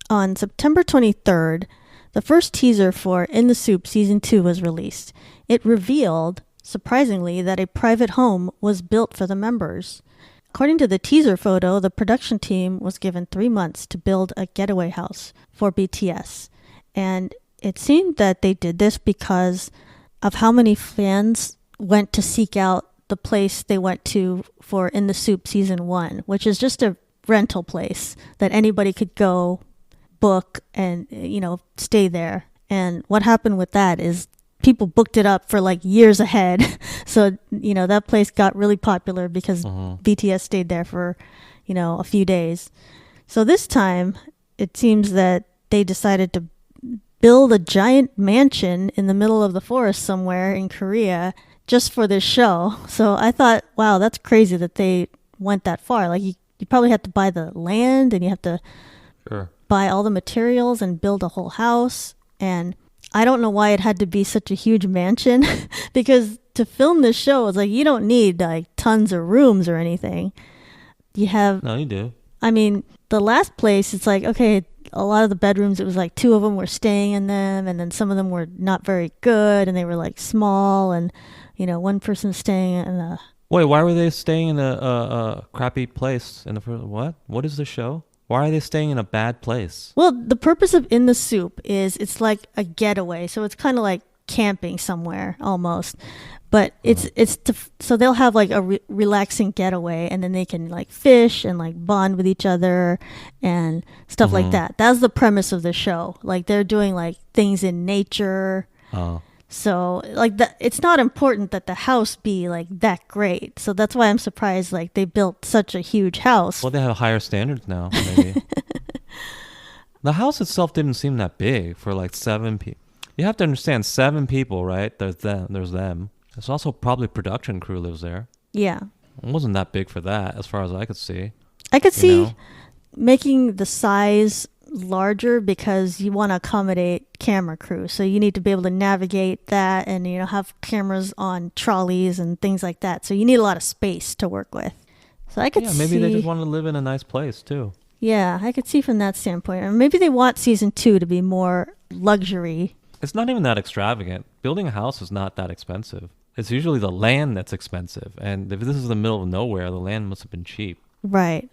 S1: On September 23rd, the first teaser for In the Soop Season 2 was released. It revealed, surprisingly, that a private home was built for the members. According to the teaser photo, the production team was given 3 months to build a getaway house for BTS. And it seemed that they did this because of how many fans went to seek out the place they went to for In the Soop Season 1, which is just a rental place that anybody could go book and, stay there. And what happened with that is people booked it up for like years ahead. So, that place got really popular because BTS stayed there for, a few days. So this time it seems that they decided to build a giant mansion in the middle of the forest somewhere in Korea just for this show. So I thought, wow, that's crazy that they went that far. Like you probably have to buy the land and you have to buy all the materials and build a whole house. And I don't know why it had to be such a huge mansion because to film this show, it's like you don't need like tons of rooms or anything.
S2: No, you do.
S1: I mean, the last place, it's like, okay, a lot of the bedrooms, it was like 2 of them were staying in them, and then some of them were not very good, and they were like small, and, one person staying in a...
S2: Wait, why were they staying in a crappy place in the first... What? What is the show? Why are they staying in a bad place?
S1: Well, the purpose of In the Soop is it's like a getaway. So it's kind of like camping somewhere almost. But so they'll have like a relaxing getaway, and then they can like fish and like bond with each other and stuff like that. That's the premise of the show. Like they're doing like things in nature.
S2: Oh.
S1: So like it's not important that the house be like that great. So that's why I'm surprised like they built such a huge house.
S2: Well, they have higher standards now, maybe. The house itself didn't seem that big for like 7 people. You have to understand 7 people, right? There's them. There's also probably production crew lives there.
S1: Yeah.
S2: It wasn't that big for that as far as I could see.
S1: I could see making the size larger because you want to accommodate camera crew, so you need to be able to navigate that and have cameras on trolleys and things like that, so you need a lot of space to work with. So I could see
S2: maybe they just want to live in a nice place too.
S1: Yeah, I could see from that standpoint. Or maybe they want season 2 to be more luxury.
S2: It's not even that extravagant. Building a house is not that expensive. It's usually the land that's expensive, and if this is the middle of nowhere, the land must have been cheap.
S1: Right.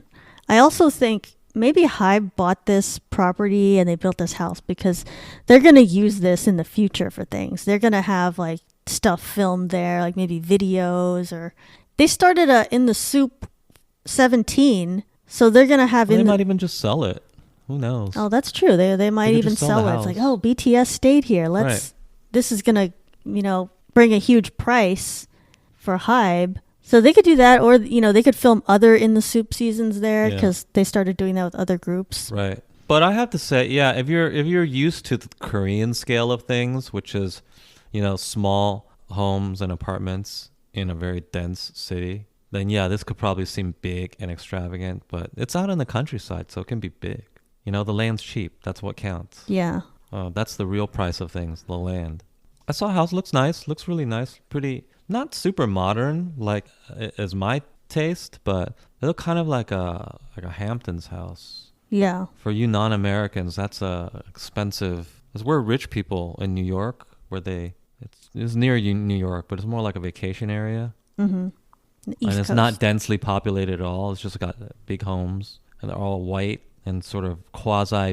S1: I also think maybe Hybe bought this property and they built this house because they're going to use this in the future for things. They're going to have like stuff filmed there, like maybe videos, or they started In the Soop 17, so they're going to have...
S2: Well, they might even just sell it. Who knows?
S1: Oh, that's true. They might even sell it. It's like, oh, BTS stayed here. This is going to, bring a huge price for Hybe. So they could do that, or they could film other In the Soop seasons there because they started doing that with other groups.
S2: Right. But I have to say, if you're used to the Korean scale of things, which is, small homes and apartments in a very dense city, then yeah, this could probably seem big and extravagant, but it's out in the countryside, so it can be big. You know, the land's cheap. That's what counts.
S1: Yeah.
S2: That's the real price of things, the land. I saw a house. Looks nice. Looks really nice. Pretty, not super modern, like as my taste, but it looked kind of like a Hamptons house.
S1: Yeah.
S2: For you non-Americans, that's expensive. Because we're rich people in New York, where it's near New York, but it's more like a vacation area.
S1: Mm-hmm. The East
S2: And it's
S1: Coast.
S2: not densely populated at all. It's just got big homes, and they're all white and sort of quasi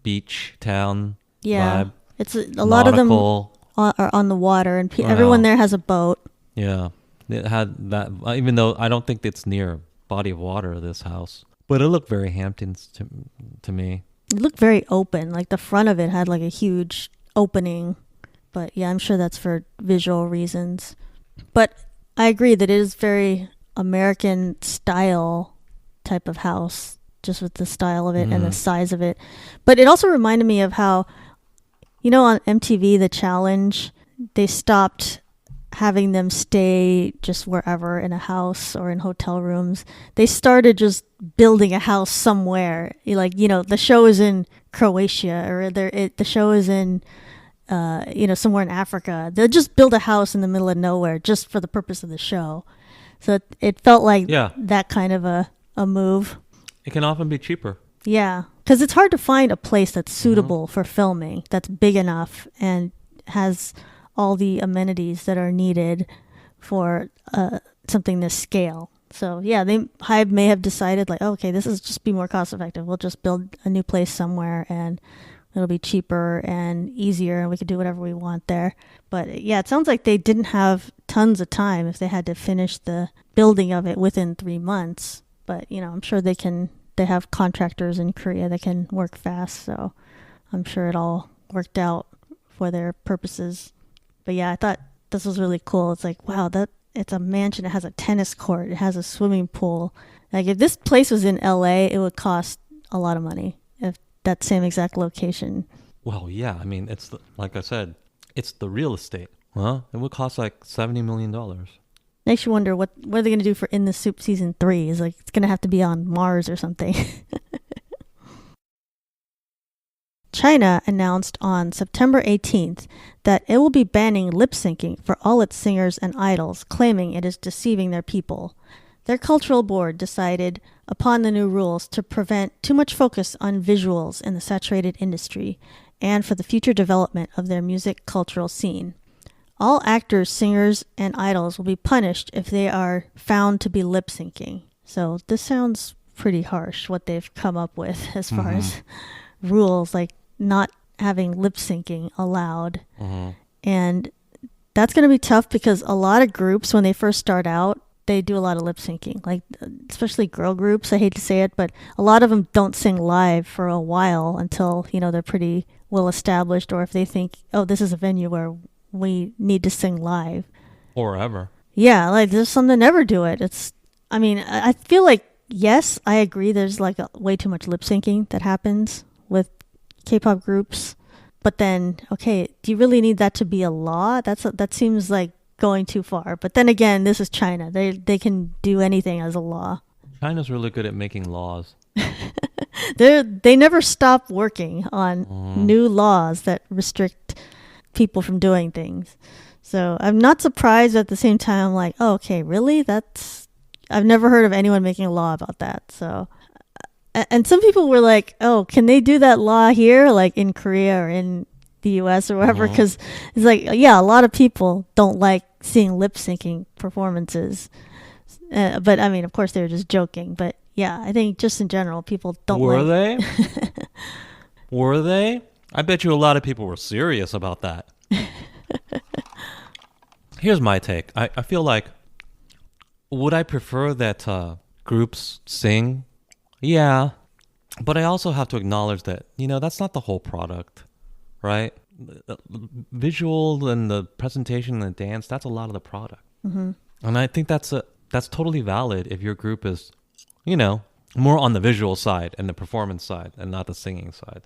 S2: beach town
S1: Yeah.
S2: vibe.
S1: It's a lot of them
S2: Nautical.
S1: are on the water, and
S2: Wow.
S1: everyone there has a boat.
S2: Yeah, it had that. Even though I don't think it's near a body of water, this house, but it looked very Hamptons to me.
S1: It looked very open. Like the front of it had like a huge opening. But yeah, I'm sure that's for visual reasons. But I agree that it is very American style type of house, just with the style of it and the size of it. But it also reminded me of how, you know, on MTV, The Challenge, they stopped having them stay just wherever in a house or in hotel rooms. They started just building a house somewhere. Like, you know, the show is in Croatia, or the show is in somewhere in Africa. They'll just build a house in the middle of nowhere just for the purpose of the show. So it felt like that kind of a move.
S2: It can often be cheaper.
S1: Yeah, because it's hard to find a place that's suitable for filming, that's big enough and has all the amenities that are needed for something this scale. So yeah, Hive may have decided like, okay, this is just be more cost effective. We'll just build a new place somewhere and it'll be cheaper and easier, and we can do whatever we want there. But yeah, it sounds like they didn't have tons of time if they had to finish the building of it within 3 months. But, you know, I'm sure they have contractors in Korea that can work fast. So I'm sure it all worked out for their purposes. But yeah, I thought this was really cool. It's like, wow, it's a mansion. It has a tennis court. It has a swimming pool. Like if this place was in LA, it would cost a lot of money. That same exact location.
S2: Well, yeah. I mean, like I said, it's the real estate. Huh? It would cost like $70 million.
S1: Makes you wonder what are they going to do for In the Soup season 3? Is like it's going to have to be on Mars or something. China announced on September 18th that it will be banning lip syncing for all its singers and idols, claiming it is deceiving their people. Their cultural board decided upon the new rules to prevent too much focus on visuals in the saturated industry and for the future development of their music cultural scene. All actors, singers, and idols will be punished if they are found to be lip syncing. So this sounds pretty harsh, what they've come up with as far as rules, like not having lip syncing allowed. And that's going to be tough because a lot of groups, when they first start out, they do a lot of lip syncing, like especially girl groups. I hate to say it, but a lot of them don't sing live for a while until, you know, they're pretty well established, or if they think, oh, this is a venue where we need to sing live.
S2: Or ever.
S1: Yeah, like there's some that never do it. I feel like, yes, I agree there's like way too much lip syncing that happens with K-pop groups. But then, okay, do you really need that to be a law? That seems like going too far. But then again, this is China. They can do anything as a law.
S2: China's really good at making laws.
S1: They never stop working on new laws that restrict people from doing things. So I'm not surprised, at the same time I'm like, oh, okay, really? I've never heard of anyone making a law about that. So, and some people were like, oh, can they do that law here, like in Korea or in the US or wherever? Because it's like, yeah, a lot of people don't like seeing lip syncing performances. But I mean, of course, they were just joking. But yeah, I think just in general, people don't
S2: Were they? Were they? I bet you a lot of people were serious about that. Here's my take. I feel like, would I prefer that groups sing? Yeah. But I also have to acknowledge that, you know, that's not the whole product, right? The visual and the presentation and the dance, that's a lot of the product. And I think that's totally valid if your group is, you know, more on the visual side and the performance side and not the singing side.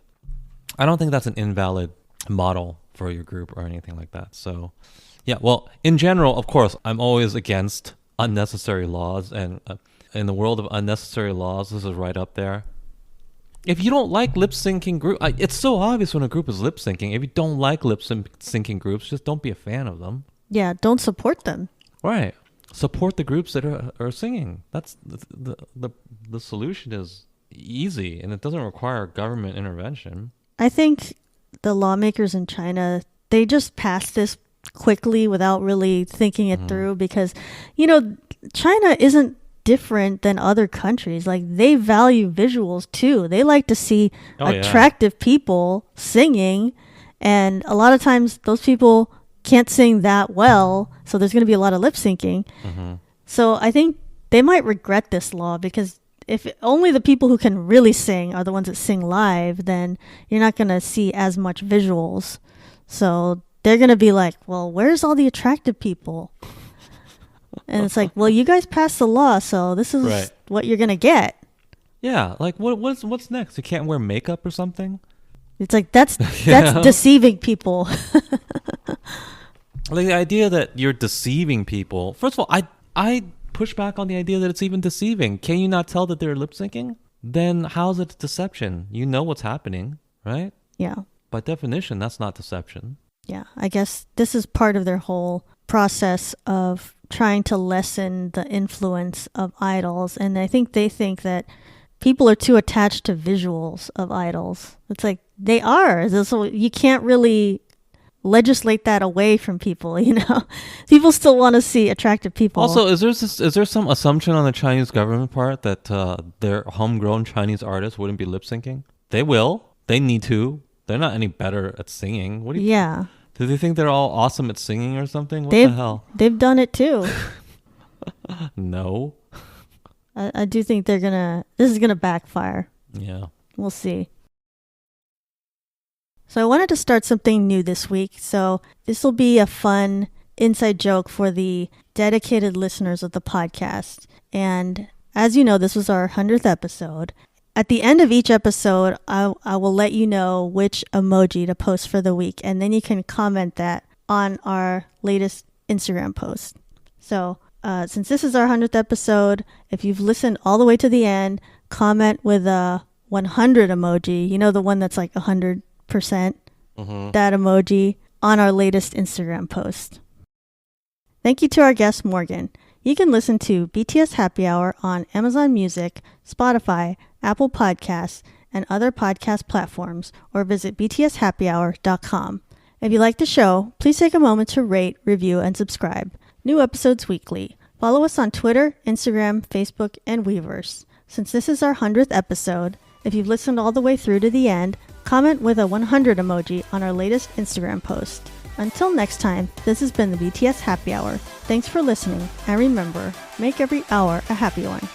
S2: I don't think that's an invalid model for your group or anything like that. So, yeah, well, in general, of course, I'm always against unnecessary laws, and in the world of unnecessary laws, this is right up there. If you don't like lip syncing group, it's so obvious when a group is lip syncing. If you don't like lip syncing groups, just don't be a fan of them.
S1: Yeah, don't support them.
S2: Right. Support the groups that are singing. That's the solution is easy, and it doesn't require government intervention.
S1: I think the lawmakers in China, they just passed this quickly without really thinking it through because, China isn't different than other countries. Like, they value visuals too. They like to see attractive people singing, and a lot of times those people can't sing that well, so there's going to be a lot of lip syncing. So I think they might regret this law, because if only the people who can really sing are the ones that sing live, then you're not going to see as much visuals. So they're going to be like, well, where's all the attractive people? And it's like, well, you guys passed the law, so this is what you're going to get.
S2: Yeah, like what's next? You can't wear makeup or something?
S1: It's like, that's deceiving people.
S2: Like, the idea that you're deceiving people. First of all, I push back on the idea that it's even deceiving. Can you not tell that they're lip syncing? Then how's it deception? You know what's happening, right?
S1: Yeah.
S2: By definition, that's not deception.
S1: Yeah, I guess this is part of their whole process of trying to lessen the influence of idols. And I think they think that people are too attached to visuals of idols. It's like, they are. So you can't really legislate that away from people, People still want to see attractive people.
S2: Also, is there some assumption on the Chinese government part that their homegrown Chinese artists wouldn't be lip syncing? They will. They need to. They're not any better at singing. What do you Do they think they're all awesome at singing or something? What the hell?
S1: They've done it too.
S2: No.
S1: I do think this is gonna backfire.
S2: Yeah.
S1: We'll see. So I wanted to start something new this week. So this will be a fun inside joke for the dedicated listeners of the podcast. And as you know, this was our 100th episode. At the end of each episode, I will let you know which emoji to post for the week. And then you can comment that on our latest Instagram post. So since this is our 100th episode, if you've listened all the way to the end, comment with a 100 emoji. The one that's like 100%, that emoji on our latest Instagram post. Thank you to our guest, Morgan. You can listen to BTS Happy Hour on Amazon Music, Spotify, Apple Podcasts, and other podcast platforms, or visit btshappyhour.com. If you like the show, please take a moment to rate, review, and subscribe. New episodes weekly. Follow us on Twitter, Instagram, Facebook, and Weverse. Since this is our 100th episode, if you've listened all the way through to the end, comment with a 100 emoji on our latest Instagram post. Until next time, this has been the BTS Happy Hour. Thanks for listening, and remember, make every hour a happy one.